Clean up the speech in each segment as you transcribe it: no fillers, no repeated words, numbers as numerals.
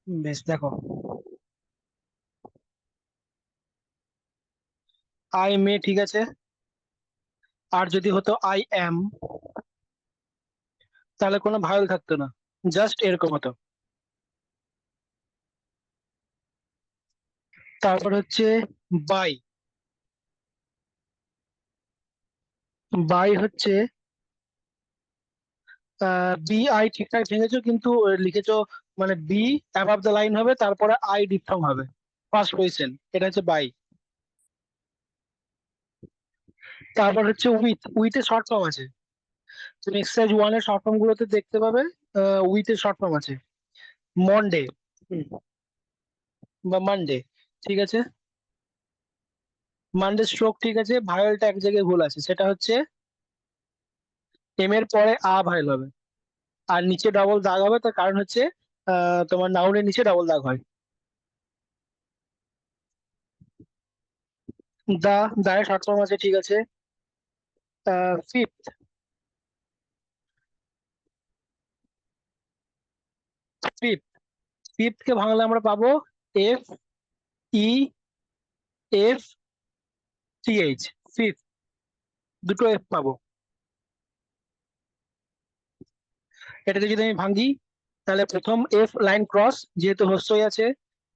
বেশ দেখো, I may ঠিক আছে। আর যদি হতো আই অ্যাম, তাহলে কোনো ভায়োল থাকতো না, জাস্ট এরকম হতো। তারপর হচ্ছে বাই। বাই হচ্ছে বি আই ঠিকঠাক ভেঙেছো, কিন্তু লিখেছো মানে বি অ্যাবাভ দ্য লাইন হবে, তারপরে আই ডিফথং হবে, ফার্স্ট পজিশন। এটা হচ্ছে বাই। তারপর হচ্ছে উইথ। উইথ এর শর্ট ফর্ম আছে, তুমি এক্সারসাইজ ওয়ান এর শর্ট ফর্ম গুলোতে দেখতে পাবে। উইথ এর শর্ট ফর্ম আছে মন্ডে বা মানডে, ঠিক আছে। মানডে স্ট্রোক ঠিক আছে, ভায়োলটা এক জায়গায় ভুল আছে, সেটা হচ্ছে এম এর পরে আ ভায়োল হবে, আর নিচে ডবল দাগ হবে। তার কারণ হচ্ছে তোমার নাউনের নিচে ডবল দাগ হয়। দা, দায়ের শর্ট ফর্ম আছে ঠিক আছে। ফিফথ। ফিফথ, ফিফথ কে বাংলা আমরা পাবো F E F T H, fifth. দুটো এফ পাবো। এটাকে যদি আমি ভাঙি, তাহলে প্রথম এফ লাইন ক্রস, যেহেতু হস্যই আছে,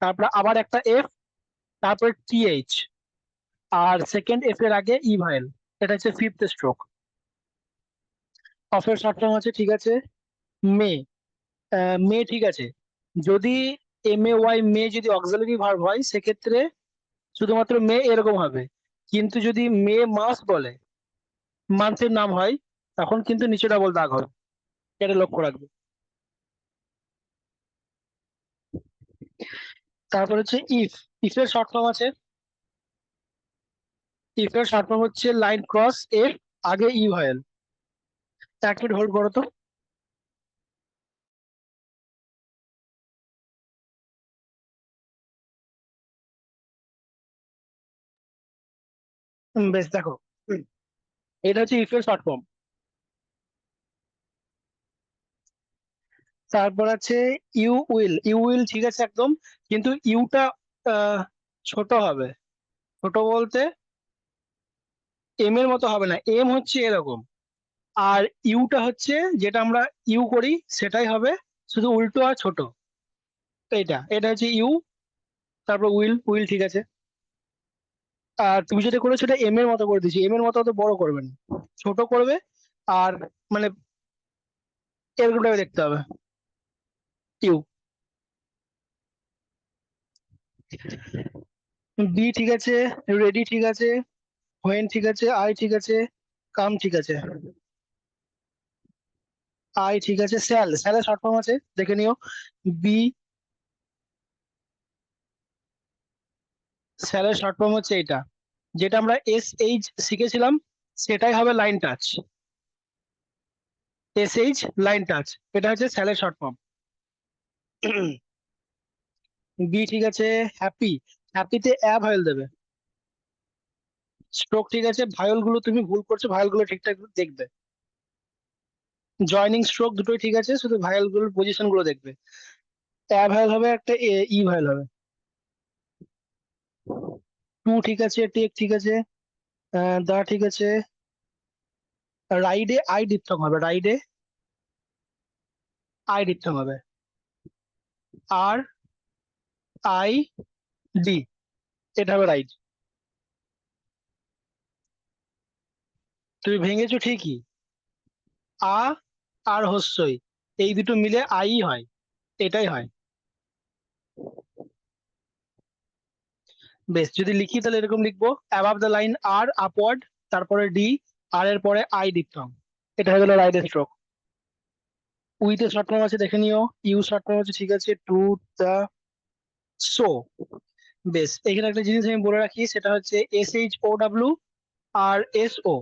তারপর আবার একটা এফ, তারপর টি এইচ, আর সেকেন্ড এফ এর আগে ই ভাইল। এটা হচ্ছে ফিফথ স্ট্রোক। অফের শর্ট ফর্ম আছে ঠিক আছে মে। মে ঠিক আছে। যদি এম এ ওয়াই মে যদি অক্সিলারি ভার্ব হয়, সেক্ষেত্রে শুধুমাত্র মে এরকম হবে। কিন্তু যদি মে মাস বলে, মান্থের নাম হয়, তখন কিন্তু নিচে ডাবল দাগ হবে। এটা লক্ষ্য রাখবে। তারপর হচ্ছে ইফ। ইফ এর শর্ট ফর্ম আছে। ইফ এর শর্ট ফর্ম হচ্ছে লাইন ক্রস এফ, আগে ই ভয়েল। এক মিনিট হোল্ড করো তো। বেশ দেখো, হুম, এটা হচ্ছে ইফ এর শর্ট ফর্ম। তারপর আছে ইউ উইল। ইউ উইল ঠিক আছে একদম, কিন্তু ইউটা ছোট হবে। ছোট বলতে এম এর মতো হবে না, এম হচ্ছে এরকম, আর ইউটা হচ্ছে যেটা আমরা ইউ করি সেটাই হবে, শুধু উল্টো আর ছোট। এটা এটা হচ্ছে ইউ। তারপর উইল। উইল ঠিক আছে। আর তুমি যেটা করেছো সেটা এম এর মতো করে দিচ্ছি, এম এর মতো অত বড় করবে না, ছোট করবে। আর মানে এরকম টাইপের দেখতে হবে ইউ। বি ঠিক আছে, রেডি ঠিক আছে, হোয়েন ঠিক আছে, আই ঠিক আছে, কাম ঠিক আছে। আই ঠিক আছে। স্যাল। স্যালের শর্ট ফর্ম আছে, দেখে নিও। বি। স্যালের শর্ট ফর্ম হচ্ছে এটা, যেটা আমরা এস এইচ শিখেছিলাম, সেটাই হবে line touch. S H line touch, এটা হচ্ছে স্যালের শর্ট ফর্ম। বি ঠিক আছে। হ্যাপি। হ্যাপিতে অ্যাব ভায়োল দেবে। স্ট্রোক ঠিক আছে, ভায়োল গুলো তুমি ভুল করছো, ভায়োল গুলো ঠিকঠাক দেখবে। জয়নিং স্ট্রোক দুটোই ঠিক আছে, শুধু ভায়োল গুলোর পজিশন গুলো দেখবে। অ্যাব ভায়োল হবে, একটা ই ভায়োল হবে। টু ঠিক আছে, টেক ঠিক আছে, দা ঠিক আছে। রাইডে আই ডিপথং হবে, রাইডে আই ডিপথং হবে। আর আই ডি, এটা হবে রাইড। তুমি ভেঙেছো ঠিকই, আ আর হস্যই, এই দুটো মিলে আই হয়, এটাই হয়। বেশ, যদি লিখি তাহলে এরকম লিখবো: অ্যাবাভ দ্য লাইন আর আপওয়ার্ড, তারপরে ডি, আর এর পরে আই ডিপথং। এটা হয়ে গেল রাইট স্ট্রোক। উইথ এর শর্ট ফর্ম আছে, দেখে নিও। ইউ শর্ট ফর্ম আছে ঠিক আছে, টু দা শো। বেশ, এখানে একটা জিনিস আমি বলে রাখি, সেটা হচ্ছে এস এইচ ও ডাব্লিউ আর এস ও,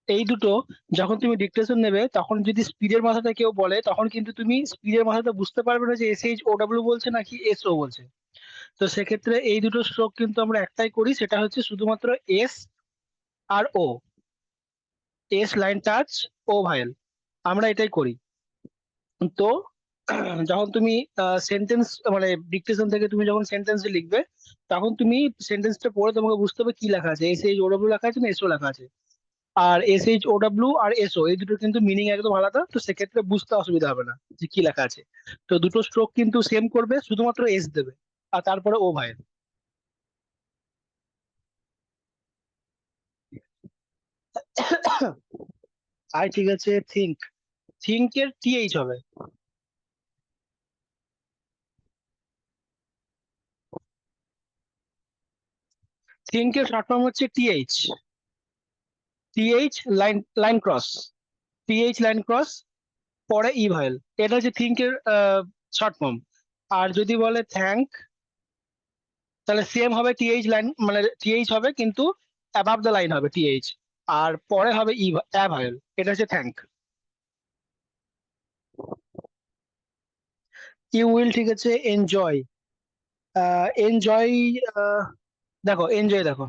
এই দুটো যখন তুমি ডিকটেশন নেবে, তখন যদি স্পিডের মাথাটা কেউ বলে, তখন কিন্তু তুমি স্পিডের মাথাটা বুঝতে পারবে না যে এস এইচ ও ডাব্লিউ বলছে নাকি এস ও বলছে। তো সেক্ষেত্রে এই দুটো স্ট্রোক কিন্তু আমরা একটাই করি, সেটা হচ্ছে শুধুমাত্র এস আর ও। এস লাইন টাচ, ও ভাইল, আমরা এটাই করি। তো যখন তুমি সেন্টেন্স মানে ডিকটেশন থেকে তুমি যখন সেন্টেন্স লিখবে, তখন তুমি সেন্টেন্সটা পড়ে তোমাকে বুঝতে হবে কি লেখা আছে। SHOW লেখা আছে না SO লেখা আছে। আর SHOW আর SO এই দুটো কিন্তু মিনিং একদম আলাদা, তো সেক্ষেত্রে বুঝতে অসুবিধা হবে না যে কি লেখা আছে। তো দুটো স্ট্রোক কিন্তু সেম করবে, শুধুমাত্র এস দেবে আর তারপরে ও ভাই। আর ঠিক আছে, থিঙ্ক। থিঙ্ক এর TH হবে। থিঙ্ক এর শর্ট ফর্ম হচ্ছে TH। TH line line cross. TH line cross, পরে ই ভাইল। এটা হচ্ছে থিঙ্ক এর শর্ট ফর্ম। আর যদি বলে থ্যাঙ্ক, তাহলে সেম হবে TH লাইন, মানে TH হবে কিন্তু অ্যাবাভ দ্য লাইন হবে TH, আর পরে হবে ই ভাইল। এটা হচ্ছে থ্যাঙ্ক। ইউ উইল ঠিক আছে। এনজয়। এনজয়। দেখো এনজয় দেখো,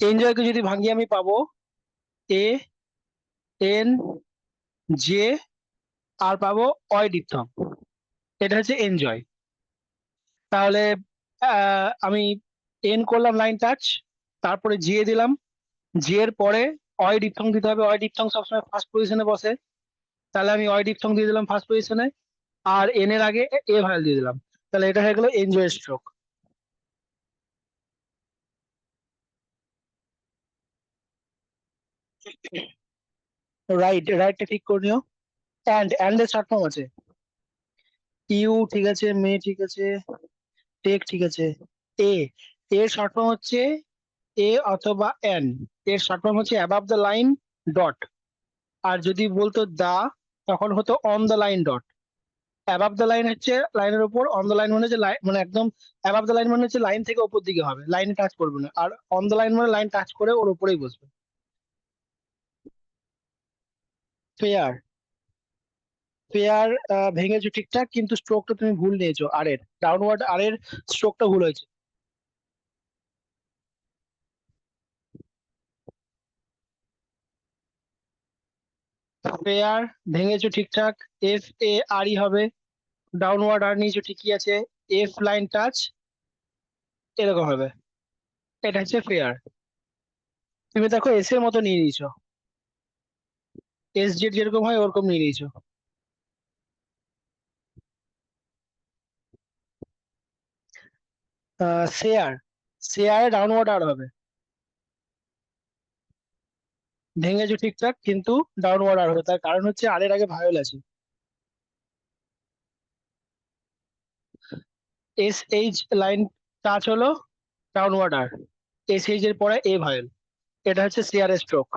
এনজয়কে যদি ভাঙি আমি পাবো ANJ, আর পাবো অয় ডিপথং। এটা হচ্ছে এনজয়। তাহলে আমি এন করলাম লাইন টাচ, তারপরে জে দিলাম, জে এর পরে অয় ডিপথং দিতে হবে। অয় ডিপথং সবসময় ফার্স্ট পজিশনে বসে, তাহলে আমি অয় ডিপথং দিয়ে দিলাম ফার্স্ট পজিশনে। আর এন এর আগে এ ভাইল দিয়ে দিলাম। তাহলে এটা হয়ে গেল এনজয় স্ট্রোক। রাইট, রাইটটা ঠিক করে নিও। অ্যান্ড এর শর্ট ফর্ম আছে। ইউ ঠিক আছে, মে ঠিক আছে, টেক ঠিক আছে। এ, এর শর্ট ফর্ম হচ্ছে এ অথবা এন। এর শর্ট ফর্ম হচ্ছে অ্যাবাভ দ্য লাইন ডট। আর যদি বলতো দা, তখন হতো on the line dot. Above the line হচ্ছে লাইনের উপর, অন দ্য লাইন মানে হচ্ছে মানে একদম অ্যাবাভ দ্য লাইন মানে হচ্ছে লাইন থেকে উপর দিকে হবে, লাইনে টাচ করবে না। আর অন দ্য লাইন মানে লাইন টাচ করে ওর উপরেই বসবে। ফেয়ার। ফেয়ার ভেঙেছো ঠিকঠাক, কিন্তু স্ট্রোকটা তুমি ভুল নিয়েছো। আর এর ডাউনওয়ার্ড আর এর স্ট্রোকটা ভুল হয়েছে। ফেয়ার ভেঙেছো ঠিকঠাক, FARE হবে। ডাউনওয়ার্ড আর নিচে ঠিকই আছে, এফ লাইন টাচ, এরকম হবে। এটা হচ্ছে ফেয়ার। তুমি দেখো এস এর মতো নিয়ে নিয়েছো, SZ যেরকম হয় ওরকম নিয়ে নিয়েছো। শেয়ার। শেয়ারে ডাউনওয়ার্ড আর হবে। ভেঙেছো ঠিকঠাক, কিন্তু ডাউনওয়ার্ড আর হবে, তার কারণ হচ্ছে আর এর আগে ভায়োল আছে। SH লাইন টাচ হলো, ডাউনওয়ার্ড আর। SH এর পরে এ ভায়োল। এটা হচ্ছে শেয়ার স্ট্রোক।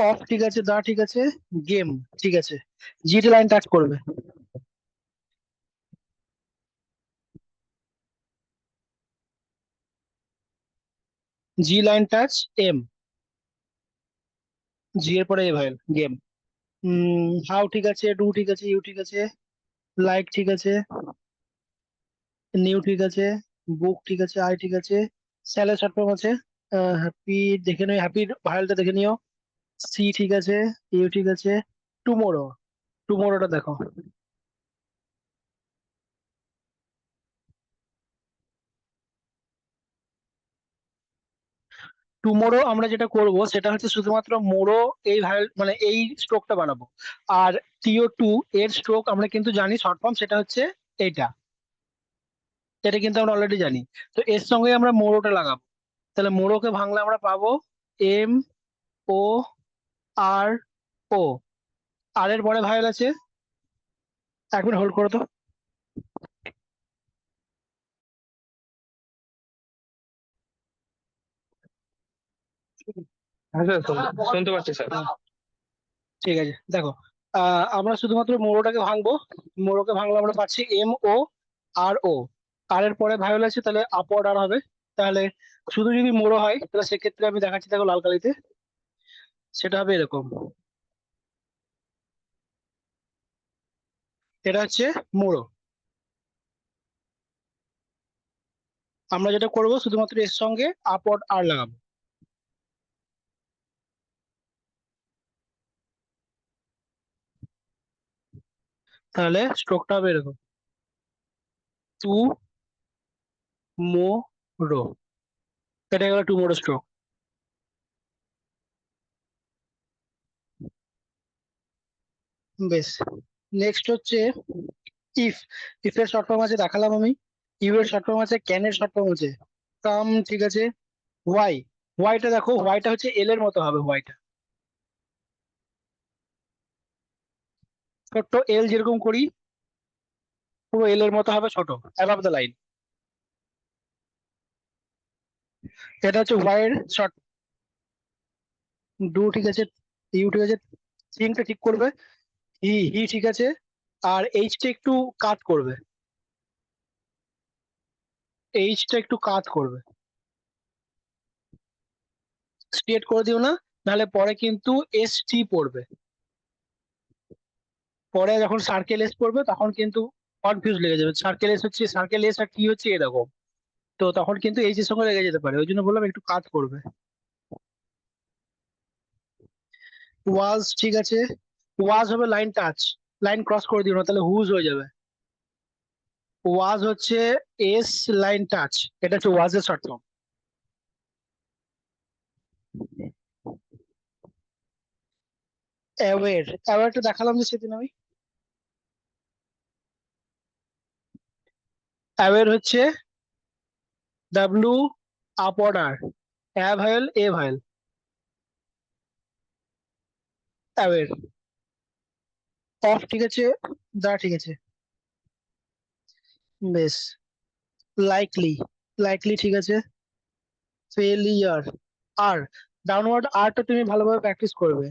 অফ ঠিক আছে, দা ঠিক আছে, গেম ঠিক আছে। জিটি লাইন টাচ করবে। জি লাইন টাচ, এম। জি এর পরে এ ভায়োল, গেম। হাউ ঠিক আছে, ডু ঠিক আছে, ইউ ঠিক আছে, লাইক ঠিক আছে, নিউ ঠিক আছে, বুক ঠিক আছে, আই ঠিক আছে, স্যালাড শর্ট ফর্ম আছে। হ্যাপি দেখে নিও, হ্যাপির ভাইরালটা দেখে নিও। সি ঠিক আছে, ইউ ঠিক আছে, টুমোরো। টুমোরোটা দেখো। টুমোরো আমরা যেটা করব সেটা হচ্ছে শুধুমাত্র মোরো, এই ভাইরাল মানে এই স্ট্রোকটা বানাবো। আর TO2 এর স্ট্রোক আমরা কিন্তু জানি শর্ট ফর্ম, সেটা হচ্ছে এইটা। এটা কিন্তু আমরা অলরেডি জানি। তো এর সঙ্গে আমরা মোরোটা লাগাবো। তাহলে মোরোকে ভাঙলে আমরা পাবো MORO। আর এর পরে ভাইরাল আছে। 1 মিনিট হোল্ড করো তো। হ্যাঁ স্যার, শুনতে পাচ্ছি স্যার। ঠিক আছে দেখো, আমরা শুধুমাত্র মোড়োটাকে ভাঙবো। মোড়োকে ভাঙলে আমরা পাচ্ছি MORO। আর এর পরে ভায়োল আছে, তাহলে আপওয়ার্ড আর হবে। তাহলে শুধু যদি মোড়ো হয় তাহলে সেক্ষেত্রে আমি দেখাচ্ছি দেখো লাল কালিতে, সেটা হবে এরকম। এটা হচ্ছে মোড়ো। আমরা যেটা করব শুধুমাত্র এর সঙ্গে আপওয়ার্ড আর লাগাবো। তাহলে স্ট্রোকটা হবে এরকম, টু মোরো। এটা গেল টুমোরো স্ট্রোক। বেশ, নেক্সট হচ্ছে ইফ। ইফ এর শর্ট ফর্ম আছে দেখালাম আমি, ইউ এর শর্ট ফর্ম আছে, ক্যান এর শর্ট ফর্ম আছে কাম, ঠিক আছে। ওয়াই, ওয়াইটা দেখো, ওয়াইটা হচ্ছে এল এর মতো হবে, ওয়াইটা ছোট্ট এল যেরকম করি পুরো এল এর মতো হবে, ছোট, অ্যাবাভ দ্য লাইন। এটা হচ্ছে ওয়াই এর শর্ট। ডু ঠিক আছে, ইউ ঠিক আছে, থিংটা ঠিক করবে, হি ঠিক আছে, আর এইচটা একটু কাট করবে, এইচটা একটু কাট করবে, স্ট্রেট করে দিও না, নাহলে পরে কিন্তু এস টি পড়বে, পরে যখন সার্কেল এস পড়বে তখন কিন্তু কনফিউজ লেগে যাবে, সার্কেল এস হচ্ছে, সার্কেল এস আর টি হচ্ছে এরকম, তো তখন কিন্তু এইচ এর সঙ্গে লেগে যেতে পারে, ওই জন্য বললাম একটু কাট করবে। ওয়াজ ঠিক আছে, ওয়াজ হবে লাইন টাচ, লাইন ক্রস করে দিও না তাহলে হুজ হয়ে যাবে। ওয়াজ হচ্ছে এস লাইন টাচ, এটা হচ্ছে ওয়াজের শর্ট ফর্ম। অ্যাওয়ের, অ্যাওয়েরটা দেখালাম যে সেদিন আমি। অ্যাওয়ের হচ্ছে W up order, avail a vail, aware. Of ঠিক আছে, দা ঠিক আছে। বেশ, লাইকলি, লাইকলি ঠিক আছে। ফেলিয়ার, আর ডাউনওয়ার্ড আরটা তুমি ভালোভাবে প্র্যাকটিস করবে।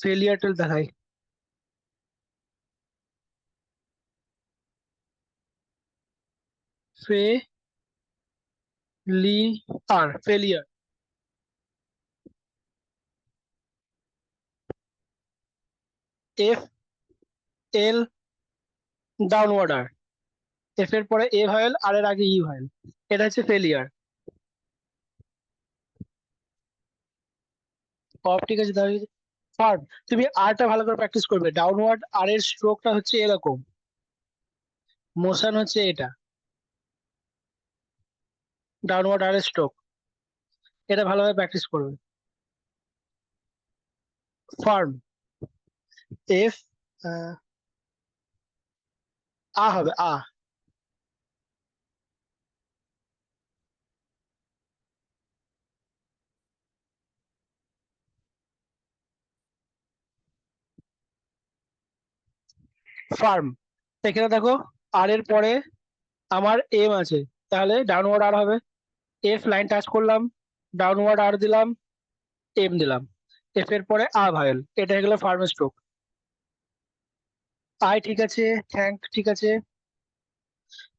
ফেলিয়ারটা দেখাই, failure, failure, F L downward R, F এর পরে এ ভাইল, আর এর আগে ই ভাইল, এটা হচ্ছে ফেলিয়ার। অফ ঠিক আছে তাহলে। ফার্ম, তুমি আরটা ভালো করে প্র্যাকটিস করবে, ডাউনওয়ার্ড আর এর স্ট্রোকটা হচ্ছে এরকম, মোশন হচ্ছে এটা, ডাউনওয়ার্ড আর এর স্ট্রোক, এটা ভালোভাবে প্র্যাকটিস করবে। ফার্ম, এফ আ হবে আ। ফার্ম, এখানে দেখো আর এর পরে আমার এম আছে, তাহলে ডাউনওয়ার্ড আর হবে, এফ লাইন টাচ করলাম, ডাউনওয়ার্ড আর দিলাম, এম দিলাম, এফ এর পরে আ ভাইল, এটা হয়ে গেল ফার্ম স্ট্রোক। আই ঠিক আছে, থ্যাঙ্ক ঠিক আছে,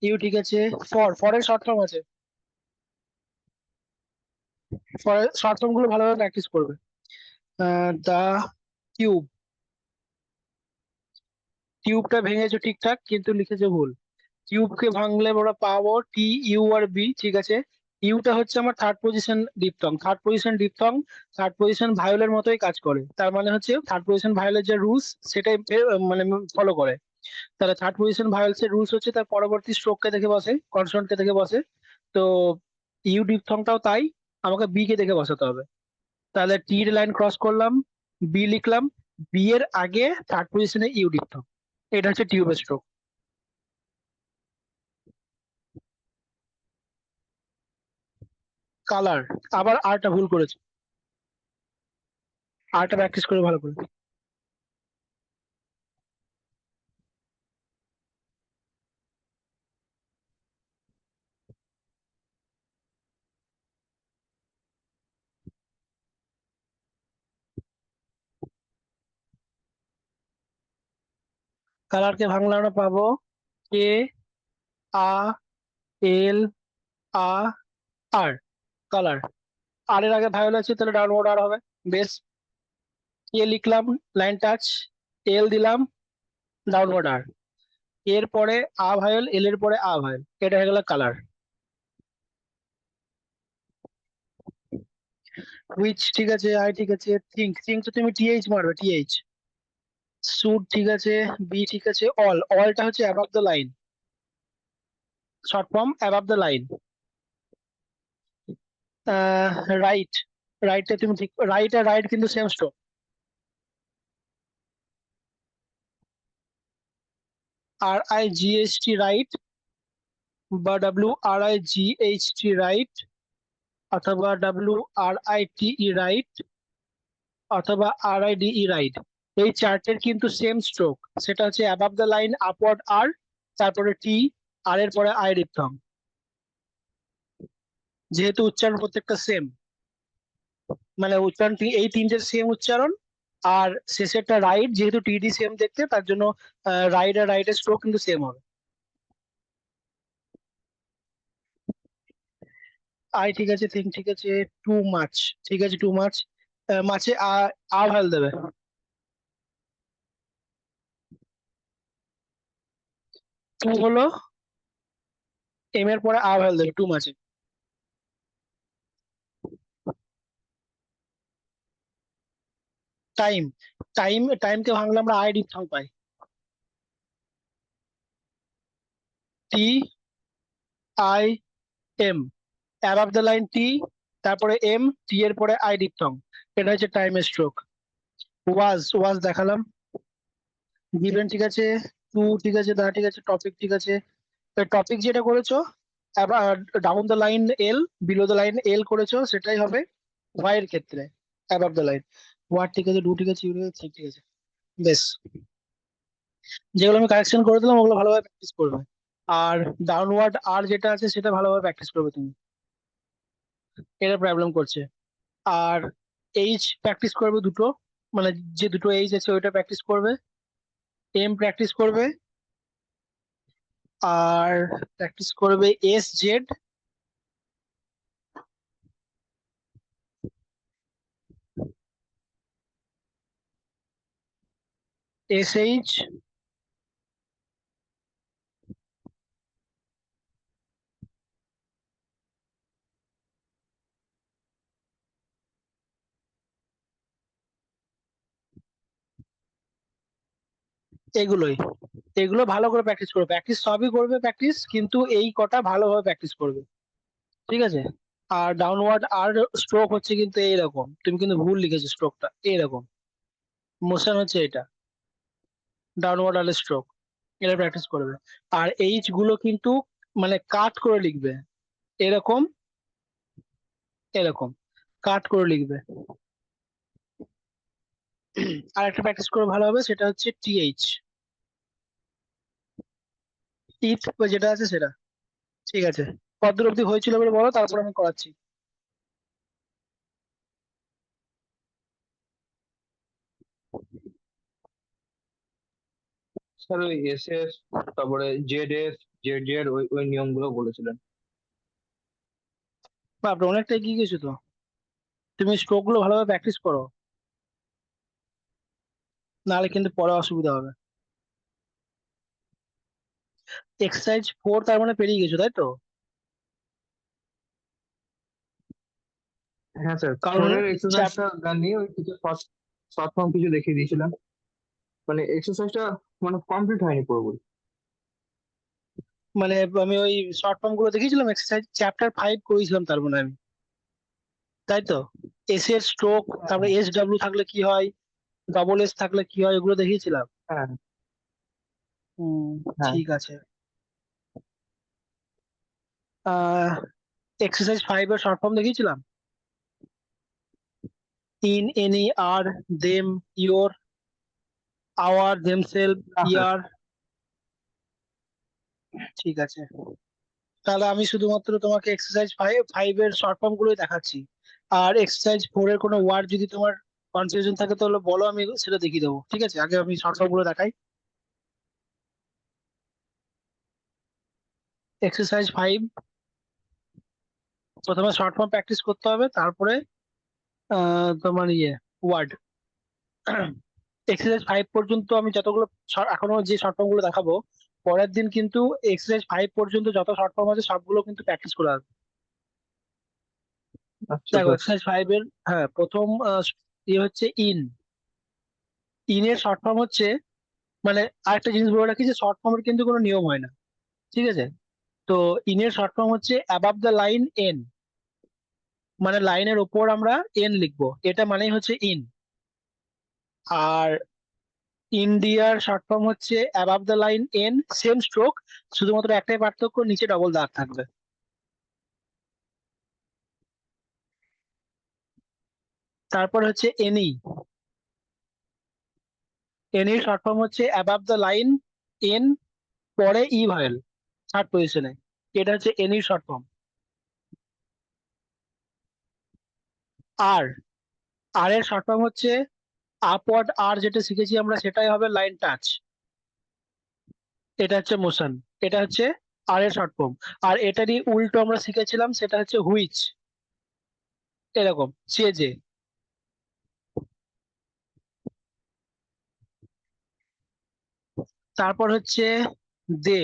ইউ ঠিক আছে। ফরের শর্ট ফর্ম আছে, ফরের শর্ট ফর্ম গুলো ভালোভাবে প্র্যাকটিস করবে। দা টিউব, টিউবটা ভেঙেছো ঠিকঠাক কিন্তু লিখেছো ভুল, টিউবকে ভাঙলে আমরা পাবো টি ইউ আর বি, ঠিক আছে। ইউটা হচ্ছে আমার third position diphthong, third position diphthong third position ভায়োলের মতোই কাজ করে, তার মানে হচ্ছে থার্ড পজিশন ভায়োলের যে রুলস সেটাই মানে ফলো করে। তাহলে থার্ড পজিশন ভায়োলস এর রুলস হচ্ছে তার পরবর্তী স্ট্রোককে দেখে বসে, কনসোনেন্টকে দেখে বসে, তো ইউ ডিপথংটাও তাই, আমাকে বি কে দেখে বসাতে হবে। তাহলে টি এর লাইন ক্রস করলাম, বি লিখলাম, বি এর আগে থার্ড পজিশনে ইউ ডিপথং, এটা হচ্ছে টিউবের স্ট্রোক। কালার, আবার আরটা ভুল করেছে, আরটা প্র্যাকটিস করে ভালো করে। কালারকে ভাঙলে আমরা পাবো কে আ এল আ আর, কালার। আর এর আগে ভায়োলেট আছে তাহলে ডাউনওয়ার্ড আর হবে। বেশ, কে লিখলাম, লাইন টাচ, এল দিলাম, ডাউনওয়ার্ড আর, এর পরে আ ভায়োল, এল এর পরে আ ভায়োল, এটা হয়ে গেল কালার। হুইচ ঠিক আছে, আই ঠিক আছে, থিঙ্ক, থিঙ্ক তো তুমি টিএইচ মারবে, টিএইচ। শুড ঠিক আছে, বি ঠিক আছে, অল, অলটা হচ্ছে above the line, short form above the line. Right, রাইটে তুমি ঠিক, রাইট আর রাইট কিন্তু same stroke. R I G H T right, বা W R I G H T right, অথবা W R I T E right, অথবা R I D E right, এই চারটের কিন্তু সেম স্ট্রোক। সেটা হচ্ছে above the line, upward R, তারপরে T, আর এর পরে আই ডিপথং। যেহেতু উচ্চারণ প্রত্যেকটা সেম, মানে উচ্চারণ এই তিনটের সেম উচ্চারণ, আর শেষেরটা রাইট, যেহেতু টিডি সেম দেখতে, তার জন্য রাইট আর রাইটের স্ট্রোক কিন্তু সেম হবে। আই ঠিক আছে, থিঙ্ক ঠিক আছে, টু মাচ ঠিক আছে, টু মাচ, মাছে আ ভাল দেবে। টু হলো এম এর পরে আ ভাল দেবে, টু মাচে। টাইম, টাইমকে ভাঙলে আমরা আই ডিপথং পাই, T I M, above the line T, তারপরে এম, টি এর পরে আই ডিপথং, এটা হচ্ছে টাইমের স্ট্রোক। ওয়াজ, ওয়াজ দেখালাম। গিভেন ঠিক আছে, টু ঠিক আছে, দা ঠিক আছে, টপিক ঠিক আছে। টপিক যেটা করেছো, down the line L, below the line এল করেছো, সেটাই হবে ওয়াই এর ক্ষেত্রে, অ্যাবাভ দ্য লাইন। ওয়ার্ড ঠিক আছে, ডু ঠিক আছে, ইউ ঠিক আছে, ঠিক আছে। বেশ, যেগুলো আমি কারেকশন করে দিলাম ওগুলো ভালোভাবে প্র্যাকটিস করবে। আর ডাউনওয়ার্ড আর যেটা আছে সেটা ভালোভাবে প্র্যাকটিস করবে তুমি, এটা প্রবলেম করছে। আর এইচ প্র্যাকটিস করবে দুটো, মানে যে দুটো এইচ আছে ওইটা প্র্যাকটিস করবে, এম প্র্যাকটিস করবে, আর প্র্যাকটিস করবে এস জেড, এস এইচ, এগুলোই, এগুলো ভালো করে প্র্যাকটিস করবে, প্র্যাকটিস সবই করবে প্র্যাকটিস, কিন্তু এই কটা ভালোভাবে প্র্যাকটিস করবে, ঠিক আছে। আর ডাউনওয়ার্ড আর স্ট্রোক হচ্ছে কিন্তু এইরকম, তুমি কিন্তু ভুল লিখেছো, স্ট্রোকটা এইরকম, মোশন হচ্ছে এটা, ডাউনওয়ার্ড আর স্ট্রোক, এটা প্র্যাকটিস করবে। আর এইচ গুলো কিন্তু মানে কাট করে লিখবে, এরকম, এরকম কাট করে লিখবে। আর একটা প্র্যাকটিস করে ভালো হবে, সেটা হচ্ছে টিএইচ, ইথ যেটা আছে সেটা। ঠিক আছে, কতদূর অব্দি হয়েছিল বলে বলো, তারপর আমি করাচ্ছি। স্যার ওই এস এস, তারপরে জেড এস, জেড জেড, ওই ওই নিয়মগুলো বলেছিলেন। বাপরে, অনেকটা এগিয়ে গেছো তো। তুমি স্ট্রোক গুলো ভালোভাবে প্র্যাকটিস করো, নাহলে কিন্তু পরে অসুবিধা হবে। এক্সারসাইজ 4 তার মানে পেরিয়ে গেছো, তাই তো? হ্যাঁ স্যার, কারণ ফোরের চ্যাপ এক্সারসাইজটা জানি, ওই কিছু শর্ট শর্ট ফর্ম কিছু দেখিয়ে দিয়েছিলাম, মানে এক্সারসাইজটা মানে কমপ্লিট হয়নি পুরোপুরি। মানে আমি ওই শর্ট ফর্ম গুলো দেখিয়েছিলাম, এক্সারসাইজ চ্যাপ্টার 5 করেছিলাম তার মানে আমি, তাই তো? এস এর স্ট্রোক, তারপরে হ্যাঁ, এস ডাব্লিউ থাকলে কি হয়, ডবল এস থাকলে কি হয়, এগুলো দেখিয়েছিলাম। হ্যাঁ, হুম, হ্যাঁ। ঠিক আছে। আহ এক্সারসাইজ 5 এর শর্ট ফর্ম দেখিয়েছিলাম, in, any, are, them, your, our, themself, না স্যার। ইয়ার। ঠিক আছে, তাহলে আমি শুধুমাত্র তোমাকে এক্সারসাইজ 5 এর শর্ট ফর্ম গুলোই দেখাচ্ছি। আর এক্সারসাইজ 4 এর কোনো ওয়ার্ড যদি তোমার কনফিউশন থাকে তাহলে বলো, আমি সেটা দেখিয়ে দেবো, ঠিক আছে? আগে আমি শর্ট ফর্ম গুলো দেখাই। এক্সারসাইজ 5, প্রথমে শর্ট ফর্ম প্র্যাকটিস করতে হবে, তারপরে তোমার ওয়ার্ড। এক্সারসাইজ 5 পর্যন্ত আমি যতগুলো এখনো যে শর্ট ফর্ম গুলো দেখাবো, পরের দিন কিন্তু এক্সারসাইজ 5 পর্যন্ত যত শর্ট ফর্ম আছে সবগুলো কিন্তু প্র্যাকটিস করে আসবে। আচ্ছা দেখো স্যার। এক্সারসাইজ 5 এর, হ্যাঁ, প্রথম ইয়ে হচ্ছে ইন। এর শর্ট ফর্ম হচ্ছে, মানে আরেকটা জিনিস বলে রাখি যে শর্ট ফর্মের কিন্তু কোনো নিয়ম হয় না, ঠিক আছে? তো এর শর্ট ফর্ম হচ্ছে অ্যাবাভ দ্য লাইন এন, মানে লাইনের উপর আমরা এন লিখবো, এটা মানেই হচ্ছে ইন। আর ইন্ডিয়ার শর্ট ফর্ম হচ্ছে above the line N, same stroke, শুধুমাত্র একটাই পার্থক্য, নিচে ডবল দাগ থাকবে। তারপর হচ্ছে এনি। এনির শর্ট ফর্ম হচ্ছে অ্যাবাভ দ্য লাইন এন, পরে ই ভয়েল, থার্ড পজিশনে, এটা হচ্ছে এনির শর্ট ফর্ম। আর আর এর শর্ট ফর্ম হচ্ছে আপওয়ার্ড আর, যেটা শিখেছি আমরা সেটাই হবে লাইন টাচ, এটা হচ্ছে মোশন, এটা হচ্ছে আর এর শর্ট ফর্ম। আর এটারই উল্টো আমরা শিখেছিলাম, সেটা হচ্ছে হুইচ, এরকম সে যে। তারপর হচ্ছে দে।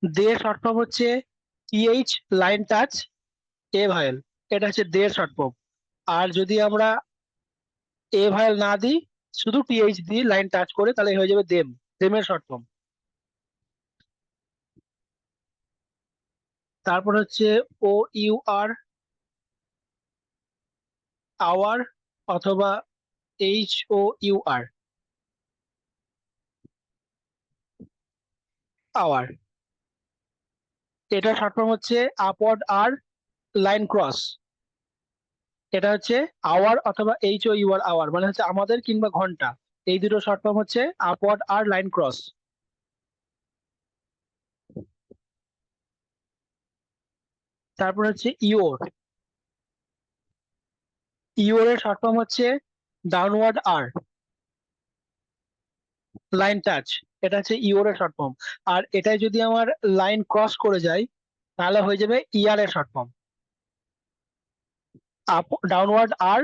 দে শর্ট ফর্ম হচ্ছে টিএইচ লাইন টাচ এ ভায়েল, এটা হচ্ছে দে এর শর্ট ফর্ম। আর যদি আমরা এ ভায়েল না দিই, শুধু টিএইচ দিয়ে লাইন টাচ করে, তাহলে হয়ে যাবে দেম, দেমের শর্ট ফর্ম। তারপর হচ্ছে ও ইউ আর, আওয়ার, অথবা H O U R, our, এটা শর্ট ফর্ম হচ্ছে আপওয়ার্ড আর লাইন ক্রস, এটা হচ্ছে আওয়ার অথবা H O U R, our মানে হচ্ছে আমাদের কিংবা ঘন্টা, এই দুটো শর্ট ফর্ম হচ্ছে আপওয়ার্ড আর লাইন ক্রস। তারপর হচ্ছে ইওর। ইওর এর শর্ট ফর্ম হচ্ছে ডাউনওয়ার্ড আর লাইন টাচ, এটা হচ্ছে ইওর এর শর্ট ফর্ম। আর এটাই যদি আমার লাইন ক্রস করে যায়, তাহলে হয়ে যাবে ইয়ার এর শর্ট ফর্ম। আপ ডাউনওয়ার্ড আর,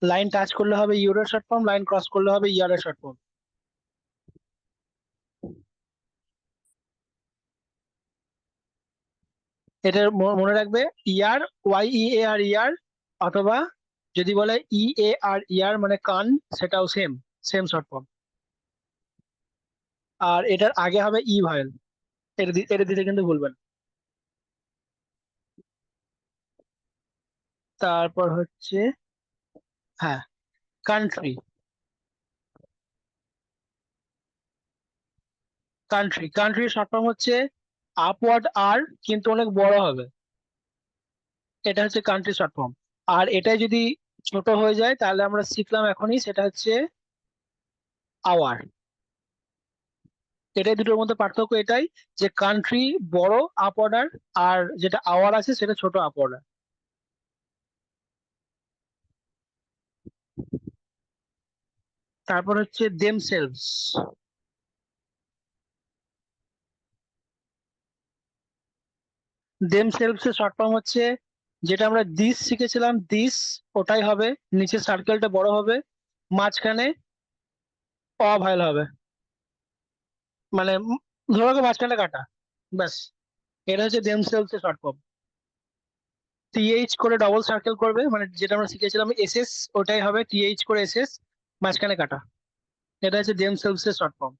লাইন টাচ করলে হবে ইউর এর শর্ট ফর্ম, লাইন ক্রস করলে হবে ইয়ার এর শর্ট ফর্ম। এটা মনে রাখবে, ইয়ার, ওয়াই ই এ আর ইয়ার, অথবা যদি বলে ই এ আর ইয়ার মানে কান, সেটাও সেম, সেম শর্ট ফর্ম। আর এটার আগে হবে ই ভায়েল, এটা দিতে কিন্তু ভুলবেন। তারপর হচ্ছে, হ্যাঁ, কান্ট্রি। কান্ট্রির শর্ট ফর্ম হচ্ছে আপওয়ার্ড আর, কিন্তু অনেক বড় হবে, এটা হচ্ছে কান্ট্রি শর্ট ফর্ম। আর এটাই যদি ছোট হয়ে যায়, তাহলে আমরা শিখলাম এখনই, সেটা হচ্ছে আওয়ার। এটাই দুটোর মধ্যে পার্থক্য এটাই, যে কান্ট্রি বড় আপ অর্ডার, আর যেটা আওয়ার আছে সেটা ছোট আপ অর্ডার। তারপর হচ্ছে দেম সেলভস। দেম সেলভস এর শর্ট ফর্ম হচ্ছে, যেটা আমরা দিস শিখেছিলাম, দিস, ওটাই হবে, নিচের সার্কেলটা বড় হবে, মাঝখানে অভাইল হবে, মানে ধরো রাখো মাঝখানে কাটা, ব্যাস, এটা হচ্ছে দেম সেলভস এর শর্ট ফর্ম। টিএইচ করে ডবল সার্কেল করবে, মানে যেটা আমরা শিখেছিলাম এসএস, ওটাই হবে টিএইচ করে এসএস, মাঝখানে কাটা, এটা হচ্ছে দেম সেলভস এর শর্ট ফর্ম।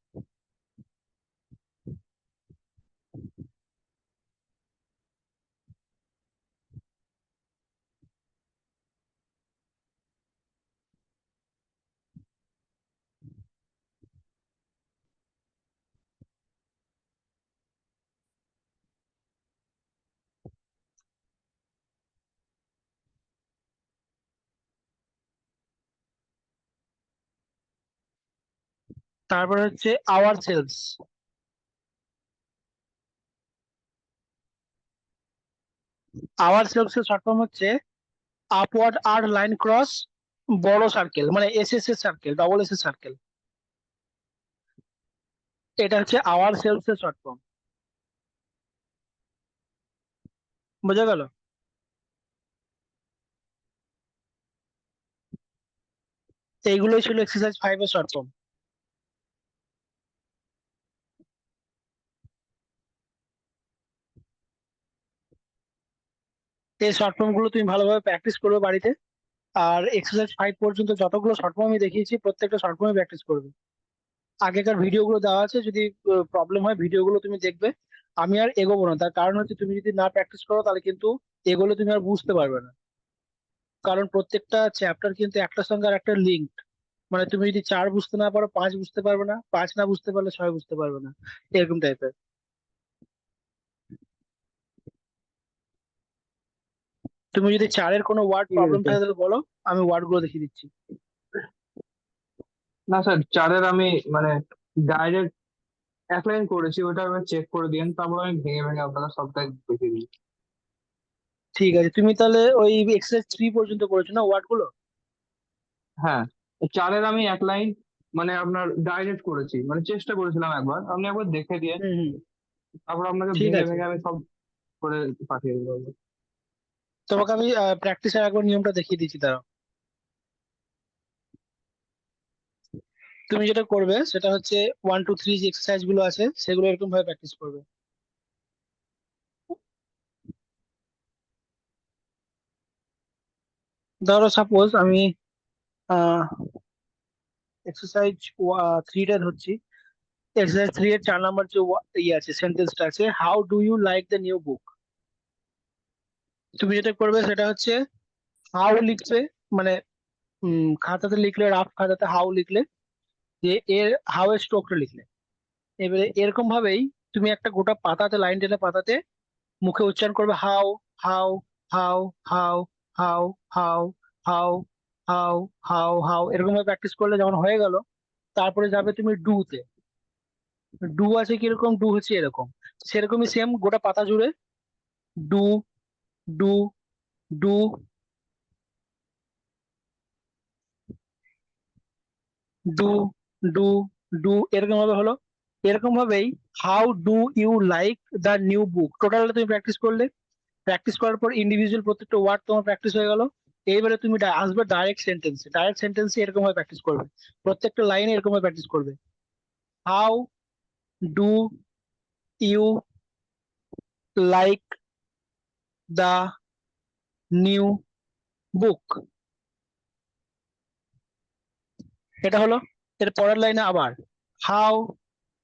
তারপর হচ্ছে আওয়ার সেলস। আওয়ার সেলস এর শর্ট ফর্ম হচ্ছে আপওয়ার্ড আর লাইন ক্রস, বড় সার্কেল, মানে এস এস এর সার্কেল, ডবল এস এর সার্কেল, এটা হচ্ছে আওয়ার সেলস এর শর্ট ফর্ম। বোঝা গেল? এইগুলোই ছিল এক্সারসাইজ 5 এর শর্ট ফর্ম। এই শর্ট ফর্ম গুলো তুমি ভালোভাবে প্র্যাকটিস করবে বাড়িতে। আর এক্সারসাইজ 5 পর্যন্ত যতগুলো শর্ট ফর্ম আমি দেখিয়েছি প্রত্যেকটা শর্ট ফর্মে প্র্যাকটিস করবে। আগেকার ভিডিও গুলো দেওয়া আছে, যদি প্রবলেম হয় ভিডিও গুলো তুমি দেখবে। আমি আর এগোবো না, তার কারণ হচ্ছে তুমি যদি না প্র্যাকটিস করো তাহলে কিন্তু এগুলো তুমি আর বুঝতে পারবে না। কারণ প্রত্যেকটা চ্যাপ্টার কিন্তু একটার সঙ্গে আর একটা লিঙ্ক। মানে তুমি যদি 4 বুঝতে না পারো 5 বুঝতে পারবে না, 5 না বুঝতে পারলে 6 বুঝতে পারবে না, এরকম টাইপের। তুমি যদি 4-এর কোনো ওয়ার্ড ঠিক আছে প্রবলেম স্যার। থাকে তাহলে বলো, আমি ওয়ার্ড গুলো দেখিয়ে দিচ্ছি। না স্যার, 4-এর আমি মানে ডাইরেক্ট এক লাইন করেছি, ওটা আমি চেক করে দিন, তারপর আমি ভেঙে ভেঙে আপনাকে সবটাই দেখিয়ে দিই। ঠিক আছে, তুমি তাহলে ওই এক্সারসাইজ 3 পর্যন্ত করেছো না ওয়ার্ড গুলো? হ্যাঁ, 4-এর আমি এক লাইন মানে আপনার ডাইরেক্ট করেছি, মানে চেষ্টা করেছিলাম একবার, আপনি একবার দেখে দিয়ে হুম হুম। তারপর আপনাকে ঠিক ভেঙে আছে, ভেঙে আমি সব করে পাঠিয়ে দেবো। তোমাকে আমি প্র্যাকটিসের একবার নিয়মটা দেখিয়ে দিচ্ছি, দাঁড়াও। তুমি যেটা করবে সেটা হচ্ছে 1 2 3 যে এক্সারসাইজ গুলো আছে সেগুলো এরকম ভাবে প্র্যাকটিস করবে। ধরো সাপোজ আমি এক্সারসাইজ 3টা ধরছি। এক্সারসাইজ 3 এর 4 নাম্বার যে ইয়ে আছে, সেন্টেন্সটা আছে, how do you like the new book. তুমি যেটা করবে সেটা হচ্ছে হাউ লিখবে, মানে খাতাতে লিখলে, রাফ খাতাতে হাউ লিখলে, যে এর হাউ এর স্ট্রোকটা লিখলে। এবারে এরকম ভাবেই তুমি একটা গোটা পাতাতে, লাইন টেনে পাতাতে মুখে উচ্চারণ করবে how, how, how, how, how, how, how, how, how, how, এরকম ভাবে প্র্যাকটিস করলে যখন হয়ে গেল, তারপরে যাবে তুমি ডু তে। ডু আছে কিরকম, ডু হচ্ছে এরকম, সেরকমই সেম গোটা পাতা জুড়ে do, do, do, do, do, do, এরকম ভাবে হলো। এরকম ভাবেই how do you like the new book, টোটালটা তুমি প্র্যাকটিস করলে। প্র্যাকটিস করার পর ইন্ডিভিজুয়াল প্রত্যেকটা ওয়ার্ড তোমার প্র্যাকটিস হয়ে গেল। এইবারে তুমি আসবে ডাইরেক্ট সেন্টেন্সে, ডাইরেক্ট সেন্টেন্সে এরকম ভাবে প্র্যাকটিস করবে। প্রত্যেকটা লাইনে এরকম ভাবে প্র্যাকটিস করবে। How do you like the new book, এটা হলো। এর পরের লাইনে আবার how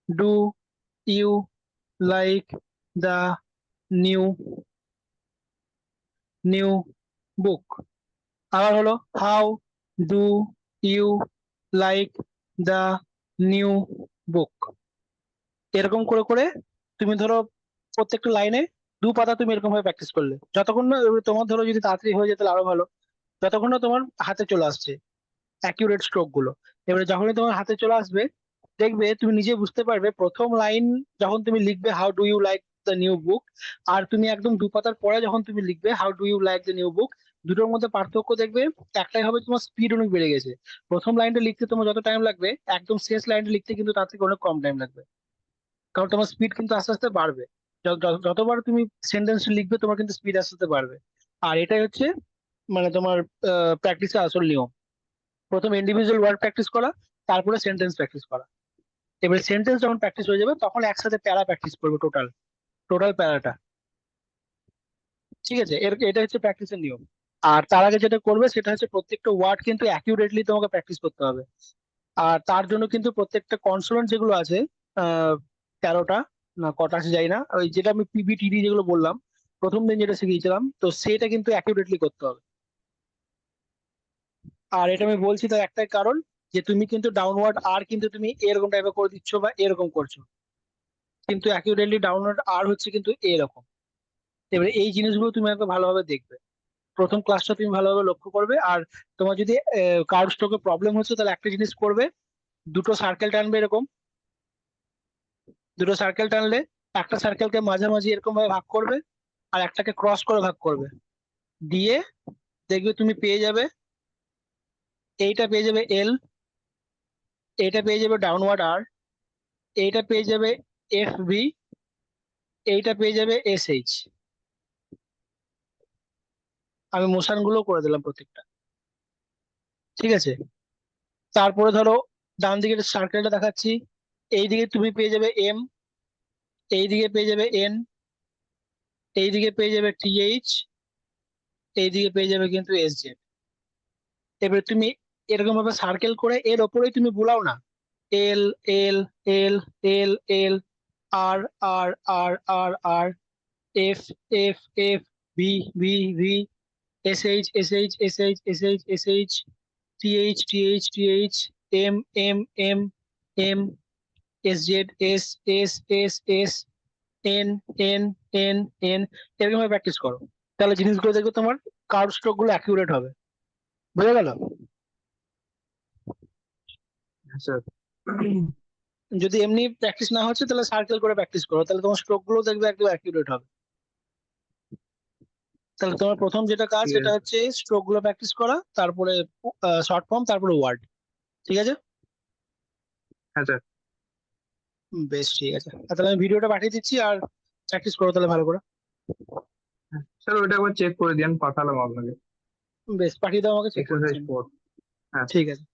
do you like the new new book, আবার হলো how do you like the new book. এরকম করে করে তুমি ধরো প্রত্যেকটা লাইনে 2 পাতা তুমি এরকম ভাবে প্র্যাকটিস করলে, যতক্ষণ না তোমার ধরো যদি তাড়াতাড়ি হয়ে যেত তাহলে আরো ভালো, যতক্ষণ না তোমার হাতে চলে আসছে অ্যাকিউরেট স্ট্রোক গুলো। এবারে যখনই তোমার হাতে চলে আসবে, দেখবে তুমি নিজে বুঝতে পারবে প্রথম লাইন যখন তুমি লিখবে how do you like the new book, আর তুমি একদম 2 পাতার পরে যখন তুমি লিখবে how do you like the new book, দুটোর মধ্যে পার্থক্য দেখবে একটাই হবে, তোমার স্পিড অনেক বেড়ে গেছে। প্রথম লাইনটা লিখতে তোমার যত টাইম লাগবে, একদম শেষ লাইনটা লিখতে কিন্তু তার থেকে অনেক কম টাইম লাগবে। কারণ তোমার স্পিড কিন্তু আস্তে আস্তে বাড়বে। যতবার তুমি সেন্টেন্স লিখবে তোমার কিন্তু স্পিড আস্তে আস্তে বাড়বে। আর এটাই হচ্ছে মানে তোমার প্র্যাকটিসের আসল নিয়ম। প্রথম ইন্ডিভিজুয়াল ওয়ার্ড প্র্যাকটিস করা, তারপরে সেন্টেন্স প্র্যাকটিস করা। এবার সেন্টেন্স যখন প্র্যাকটিস হয়ে যাবে তখন একসাথে প্যারা প্র্যাকটিস করবে, টোটাল টোটাল প্যারাটা। ঠিক আছে, এটা হচ্ছে প্র্যাকটিসের নিয়ম। আর তার আগে যেটা করবে সেটা হচ্ছে প্রত্যেকটা ওয়ার্ড কিন্তু অ্যাকিউরেটলি তোমাকে প্র্যাকটিস করতে হবে। আর তার জন্য কিন্তু প্রত্যেকটা কনসোনেন্ট যেগুলো আছে, 13টা না কটা আছে যাই না, ওই যেটা আমি পিবিটিডি যেগুলো বললাম প্রথম দিন যেটা শিখিয়েছিলাম, তো সেটা কিন্তু অ্যাকিউরেটলি করতে হবে। আর এটা আমি বলছি তার একটাই কারণ, যে তুমি কিন্তু ডাউনওয়ার্ড আর কিন্তু তুমি এরকম টাইপের করে দিচ্ছ বা এরকম করছো, কিন্তু অ্যাকিউরেটলি ডাউনওয়ার্ড আর হচ্ছে কিন্তু এরকম। এবারে এই জিনিসগুলো তুমি একবার ভালোভাবে দেখবে, প্রথম ক্লাসটা তুমি ভালোভাবে লক্ষ্য করবে। আর তোমার যদি কার্ড স্ট্রোকে প্রবলেম হচ্ছে তাহলে একটা জিনিস করবে, দুটো সার্কেল টানবে এরকম, দুটো সার্কেল টানলে একটা সার্কেলকে মাঝামাঝি এরকম ভাবে ভাগ করবে, আর একটাকে ক্রস করে ভাগ করবে, দিয়ে দেখবে তুমি পেয়ে যাবে, এইটা পেয়ে যাবে এল, এইটা পেয়ে যাবে ডাউনওয়ার্ড আর, এইটা পেয়ে যাবে এফ বি, এইটা পেয়ে যাবে এস এইচ। আমি মোশন গুলো করে দিলাম প্রত্যেকটা। ঠিক আছে, তারপরে ধরো ডান দিকের সার্কেলটা দেখাচ্ছি, এইদিকে তুমি পেয়ে যাবে এম, এইদিকে পেয়ে যাবে এন, এইদিকে পেয়ে যাবে টিএইচ, এইদিকে পেয়ে যাবে কিন্তু এস জেড। এবারে তুমি এরকম ভাবে সার্কেল করে এর ওপরেই তুমি বুলাও না, L L L L L, R R R R R, F F F, V V V, S H S H S H S H S H, T H T H T H, M M M M, S Z S S S S, N N N N. এরকম ভাবে practice করো, তাহলে জিনিসগুলো দেখবে তোমার curve stroke গুলো accurate হবে। বুঝে গেল? স্যার। যদি এমনি প্র্যাকটিস না হচ্ছে তাহলে সার্কেল করে প্র্যাকটিস করো, তাহলে তোমার স্ট্রোক গুলো দেখবে একদম অ্যাকিউরেট হবে। তাহলে তোমার প্রথম যেটা কাজ ঠিক সেটা আছে। হচ্ছে স্ট্রোক গুলো প্র্যাকটিস করা, তারপরে শর্ট ফর্ম, তারপরে ওয়ার্ড। ঠিক আছে? হ্যাঁ স্যার। বেশ ঠিক আছে, তাহলে আমি ভিডিওটা পাঠিয়ে দিচ্ছি, আর প্র্যাকটিস করো তাহলে ভালো করে। স্যার ওইটা একবার চেক করে দিন, পাঠালাম আপনাকে। বেশ, পাঠিয়ে দাও, আমাকে চেক করে এক্সারসাইজ দিচ্ছি আমি। 4। হ্যাঁ। ঠিক আছে।